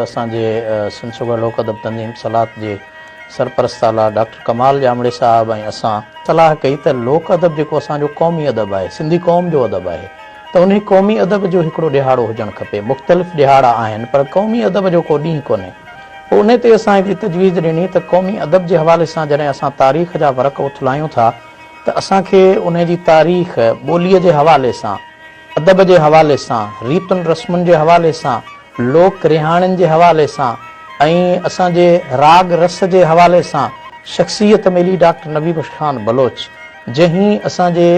असांजे सिंध सूगर लोक अदब तंज़ीम सलात जे सरपरस्त आला डॉक्टर कमाल जामड़े साहब ऐं असां सलाह कई त लोक अदब जेको असांजो क़ौमी अदब आहे, सिंधी क़ौम जो अदब आहे, त उन क़ौमी अदब जो हिकिड़ो ॾिहाड़ो हुजणु खपे। मुख़्तलिफ़ ॾिहाड़ा आहिनि पर क़ौमी अदब जो को ॾींहुं कोन्हे। पोइ उन ते असां हिकिड़ी तजवीज़ ॾिनी त क़ौमी अदब जे हवाले सां जॾहिं असां तारीख़ जा वर्क उथलायूं था त असांखे उन जी तारीख़ ॿोलीअ जे हवाले सां, अदब जे हवाले सां, रीतुनि रस्मुनि जे हवाले सां, लोक रिहाणियुनि जे हवाले सां ऐं असांजे राग रस जे हवाले सां शख़्सियत मिली डॉक्टर नबी बख्श ख़ान बलोच, जंहिं असांजे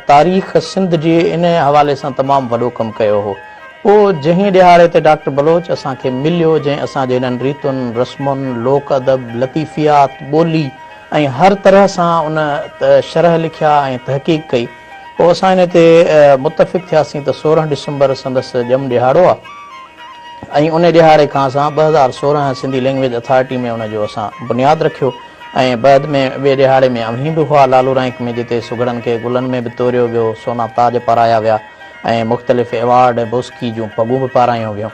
तारीख़ सिंध जे इन हवाले सां तमामु वॾो कमु कयो हो। पोइ जंहिं ॾिहाड़े ते डॉक्टर बलोच असांखे मिलियो, जंहिं असांजे इन्हनि रीतुनि रस्मुनि, लोक अदब, लतीफ़ियात, ॿोली ऐं हर तरह सां उन शरह लिखिया ऐं तहक़ीक़ कई, पोइ असां इन ते मुतफ़िक़ थियासीं त 16 डिसंबर संदसि ॼम ॾिहाड़ो आहे ऐं उन ॾिहाड़े खां असां 2016 सिंधी लैंग्वेज अथॉरिटी में उनजो असां बुनियादु रखियो ऐं बाद में ॿिए ॾिहाड़े में अवहीं बि हुआ लालू रैंक में, जिते सुगड़नि खे गुलनि में बि तोरियो वियो, सोना ताज पाराया विया ऐं मुख़्तलिफ़ एवार्ड बुस्की जूं पगूं बि पारायूं वियूं।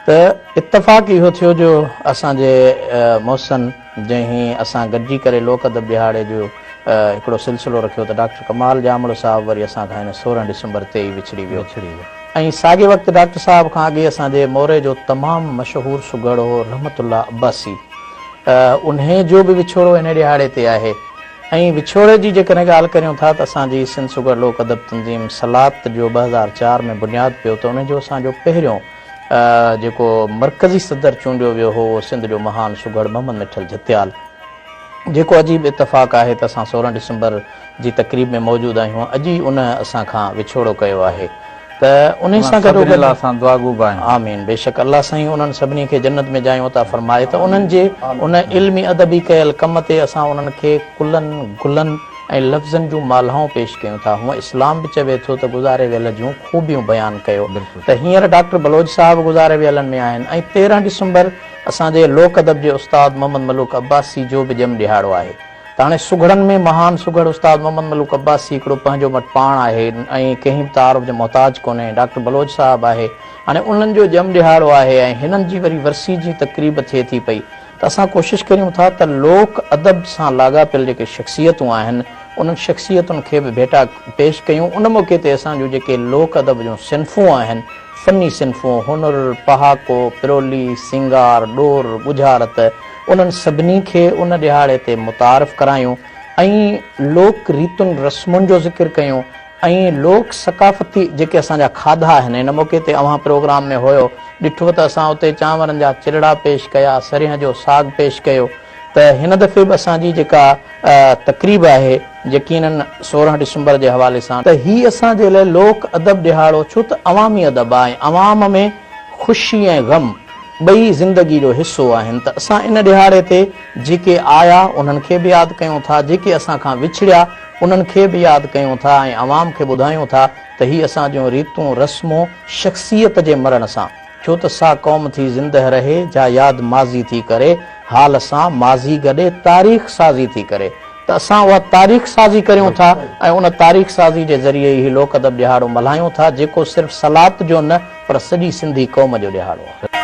त इतफ़ाक़ इहो थियो जो असांजे मोहसिन जंहिं असां गॾिजी करे लोक अदब ॾिहाड़े जो हिकिड़ो सिलसिलो रखियो त डॉक्टर कमाल जामड़ो साहिबु वरी असां खां हिन 16 डिसंबर ते ई विछड़ी वियो। ऐं साॻे वक़्तु डॉक्टर साहिब खां अॻे असांजे मोरे जो तमामु मशहूरु सुगड़ हो रहमतुल्लाह अब्बासी, उन जो बि विछोड़ो हिन ॾिहाड़े ते आहे। ऐं विछोड़े जी जेकॾहिं ॻाल्हि करियूं था त असांजी सिंध सूगर लोक अदब तंज़ीम सलात जो 2004 में बुनियादु पियो, त उनजो असांजो पहिरियों जेको मरकज़ी सदर चूंडियो वियो हो उहो सिंध जो महान सुगड़ मोहम्मद मिठल जतियाल, जेको अजीब इतफ़ाक़ आहे त असां 16 डिसंबर जी तक़रीब में मौजूदु आहियूं। अॼु ई उन असां खां विछोड़ो कयो आहे, त उन सां गॾु आमीन बेशक अल्लाह साईं उन्हनि सभिनी खे जन्नत में जायूं था फरमाए। त उन्हनि जे उन इल्मी अदबी कयल कम ते असां उन्हनि खे कुलनि गुलनि ऐं लफ़्ज़नि जूं मालाऊं पेश कयूं था। हूअं इस्लाम बि चवे थो त गुज़ारे वियल जूं ख़ूबियूं बयानु कयो, त हींअर डॉक्टर बलोच साहिबु गुज़ारे वियलनि में आहिनि ऐं 13 डिसंबर असांजे लोक अदब जे उस्ताद मोहम्मद मलूक अब्बासी जो बि ॼम ॾिहाड़ो आहे। त हाणे सुगड़नि में महान सुगड़ उस्ताद मोहम्मद मलूक अब्बासी हिकिड़ो पंहिंजो मट पाण आहे ऐं कंहिं बि तारुफ़ जो मोहताज कोन्हे। डॉक्टर बलोच साहिबु आहे, हाणे उन्हनि जो ॼम ॾिहाड़ो आहे ऐं हिननि जी वरी वरसी जी तक़रीब थिए थी पई, त असां कोशिशि करियूं था त लोक अदब सां लाॻापियल जेके शख़्सियतूं आहिनि उन्हनि शख़्सियतुनि खे बि भेटा पेश कयूं। उन मौक़े ते असांजो जेके लोक अदब जूं सिन्फ़ूं आहिनि, फ़नी सिन्फ़ूं, हुनुर, पहाको, पिरोली, सिंगार, ॾोर, ॿुझारत, उन्हनि सभिनी खे उन ॾिहाड़े ते मुतारिफ़ करायूं ऐं लोक रीतुनि रस्मुनि जो ज़िक्र कयूं ऐं लोक सकाफ़ती जेके असांजा खाधा आहिनि। हिन मौक़े ते अव्हां प्रोग्राम में हुयो, ॾिठो त असां उते चांवरनि जा चिरड़ा पेश कया, सरियह जो साग पेश कयो। त हिन दफ़े बि असांजी जेका तक़रीब आहे यकीनन 16 डिसंबर जे हवाले सां, त हीअ असांजे लाइ लोक अदब ॾिहाड़ो छो त अवामी अदब आहे, अवाम में ख़ुशी ऐं ग़म ॿई ज़िंदगी जो हिसो आहिनि। त असां इन ॾिहाड़े ते जेके आया उन्हनि खे बि यादि कयूं था, जेके असां खां विछड़िया उन्हनि खे बि यादि कयूं था ऐं अवाम खे ॿुधायूं था त हीअ असांजूं रीतूं रस्मूं शख़्सियत जे मरण सां, छो त सा क़ौम थी ज़िंदह रहे जा यादि माज़ी थी करे, हाल सां माज़ी गॾे तारीख़ साज़ी थी करे। त असां उहा तारीख़ साज़ी करियूं था ऐं उन तारीख़ साज़ी जे ज़रिए ई लोक अदब ॾिहाड़ो मल्हायूं था, जेको सिर्फ़ु सलात जो न पर सॼी सिंधी क़ौम जो ॾिहाड़ो आहे।